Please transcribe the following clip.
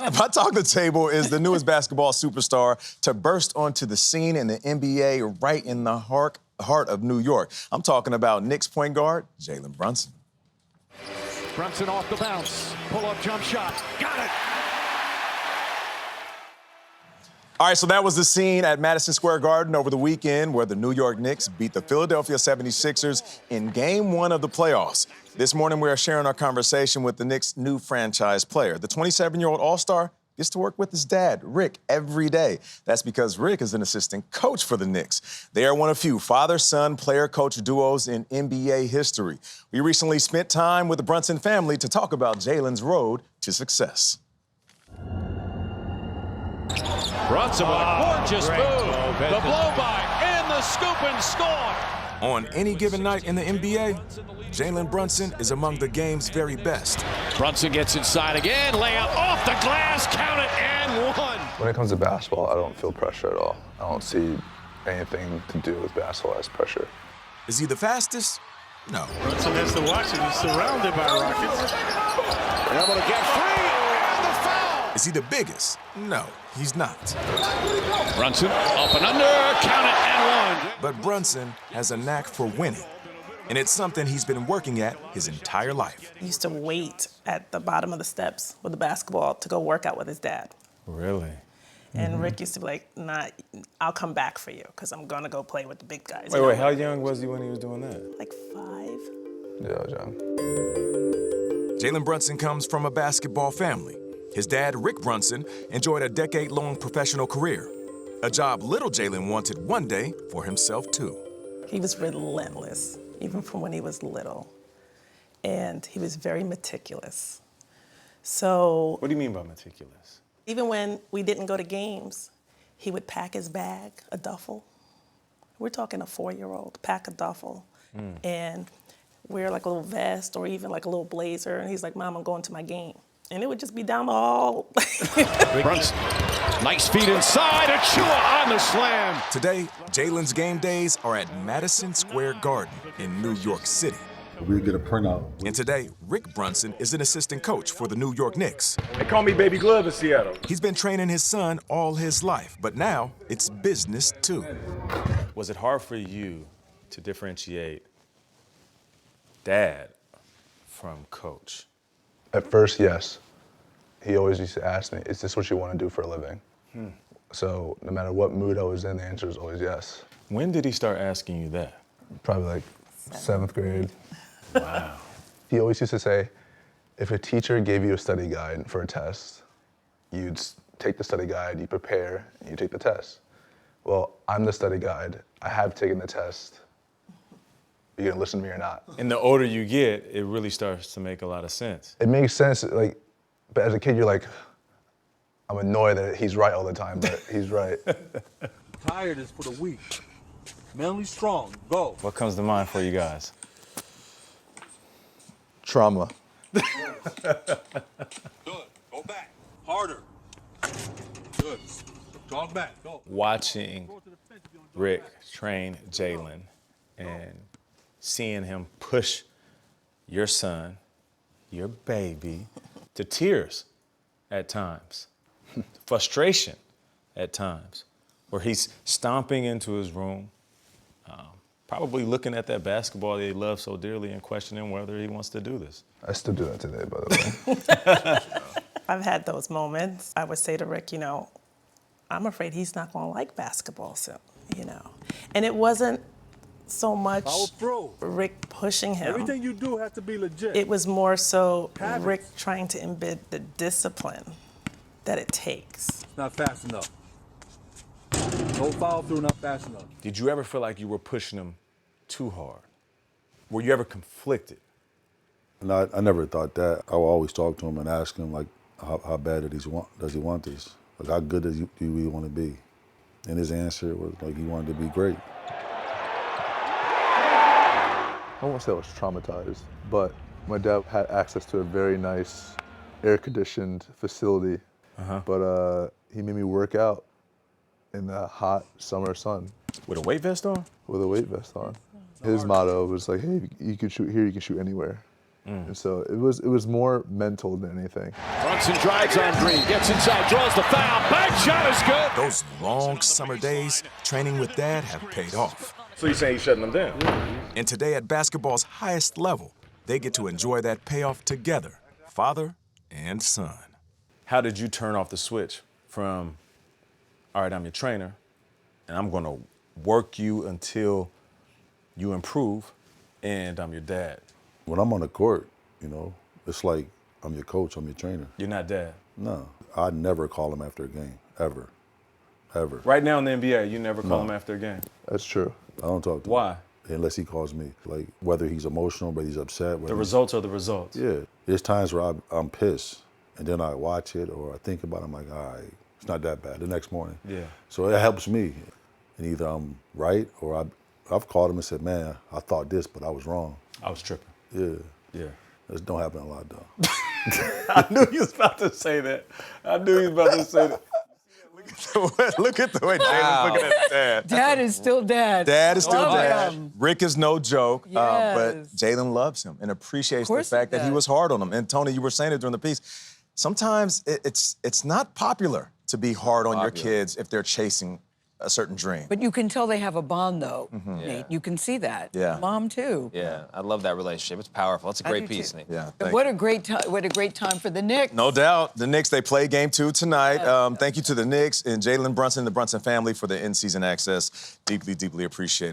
My talk the table is the newest basketball superstar to burst onto the scene in the NBA right in the heart of New York. I'm talking about Knicks point guard Jalen Brunson. Brunson off the bounce. Pull-up jump shot. Got it. All right, so that was the scene at Madison Square Garden over the weekend where the New York Knicks beat the Philadelphia 76ers in Game 1 of the playoffs. This morning, we are sharing our conversation with the Knicks' new franchise player. The 27-year-old All-Star gets to work with his dad, Rick, every day. That's because Rick is an assistant coach for the Knicks. They are one of few father-son player-coach duos in NBA history. We recently spent time with the Brunson family to talk about Jalen's road to success. Brunson with a gorgeous move. The blow-by and the scoop and score. On any given night in the NBA, Jalen Brunson is among the game's very best. Brunson gets inside again. Layup off the glass. Count it and one. When it comes to basketball, I don't feel pressure at all. I don't see anything to do with basketball as pressure. Is he the fastest? No. Brunson has to watch it. He's surrounded by Rockets. Able to get free. And the foul. Is he the biggest? No, he's not. Brunson up and under. Count it and one. But Brunson has a knack for winning, and it's something he's been working at his entire life. He used to wait at the bottom of the steps with the basketball to go work out with his dad. Really? And Rick used to be like, nah, I'll come back for you because I'm going to go play with the big guys. Wait, how young was he when he was doing that? Like 5. Yeah, I was young. Jalen Brunson comes from a basketball family. His dad, Rick Brunson, enjoyed a decade-long professional career, a job little Jalen wanted one day for himself, too. He was relentless, even from when he was little. And he was very meticulous. So What do you mean by meticulous? even when we didn't go to games, he would pack his bag, a duffel. We're talking a 4-year-old, pack a duffel, and wear like a little vest or even like a little blazer. And he's like, Mom, I'm going to my game. And it would just be down the hall. Brunson, nice feet inside. Achua on the slam. Today, Jalen's game days are at Madison Square Garden in New York City. We get a printout. And today, Rick Brunson is an assistant coach for the New York Knicks. They call me Baby Glove in Seattle. He's been training his son all his life, but now it's business, too. Was it hard for you to differentiate dad from coach? At first, yes. He always used to ask me, is this what you want to do for a living? So no matter what mood I was in, the answer is always yes. When did he start asking you that? Probably like 7th grade. Wow. He always used to say, if a teacher gave you a study guide for a test, you'd take the study guide, you prepare, and you take the test. Well, I'm the study guide. I have taken the test. Are you gonna listen to me or not? And the older you get, it really starts to make a lot of sense. It makes sense, like, but as a kid, you're like, I'm annoyed that he's right all the time, but he's right. Tired is for the weak. Mentally strong. Go. What comes to mind for you guys? Trauma. Good. Go back. Harder. Good. Talk back. Go. Watching Rick train Jalen and seeing him push your son, your baby, to tears at times, frustration at times, where he's stomping into his room, probably looking at that basketball that he loves so dearly and questioning whether he wants to do this. I still do that today, by the way. I've had those moments. I would say to Rick, I'm afraid he's not going to like basketball soon, And it wasn't so much Rick pushing him. Everything you do has to be legit. It was more so Rick trying to embed the discipline that it takes. Not fast enough. No follow through, not fast enough. Did you ever feel like you were pushing him too hard? Were you ever conflicted? No, I never thought that. I would always talk to him and ask him, like, how bad does he want this? Like, how good do you really want to be? And his answer was, like, he wanted to be great. I won't say I was traumatized, but my dad had access to a very nice air-conditioned facility, but he made me work out in the hot summer sun. With a weight vest on? With a weight vest on. His motto was like, hey, you can shoot here, you can shoot anywhere. And so it was more mental than anything. Brunson drives on Green, gets inside, draws the foul. Bank shot is good. Those long summer days training with Dad have paid off. So you're saying he's shutting them down? And today at basketball's highest level, they get to enjoy that payoff together, father and son. How did you turn off the switch from, all right, I'm your trainer, and I'm going to work you until you improve, and I'm your dad? When I'm on the court, you know, it's like I'm your coach, I'm your trainer. You're not dad. No, I never call him after a game, ever. Right now in the NBA, you never call No. him after a game. That's true. I don't talk to Why? him unless he calls me. Like, whether he's emotional, whether he's upset. The results are the results. Yeah. There's times where I'm pissed, and then I watch it or I think about it, I'm like, all right, it's not that bad the next morning. Yeah. So it helps me. And either I'm right or I've called him and said, man, I thought this, but I was wrong. I was tripping. Yeah. Yeah. This don't happen a lot, though. I knew he was about to say that. Look at the way Jalen's looking at his dad. Dad is still dad. Dad is still Love dad. him. Rick is no joke, but Yes. Jalen loves him and appreciates the course he fact that he does. was hard on him. And Tony, you were saying it during the piece. Sometimes it's not popular to be hard on your kids if they're chasing a certain dream. But you can tell they have a bond, though, Nate. You can see that. Yeah. Mom, too. Yeah, I love that relationship. It's powerful. It's a great do, piece, too. Nate. Yeah, But what a great time for the Knicks. no doubt. The Knicks, they play game 2 tonight. Thank you to the Knicks and Jalen Brunson and the Brunson family for the in-season access. Deeply, deeply appreciated.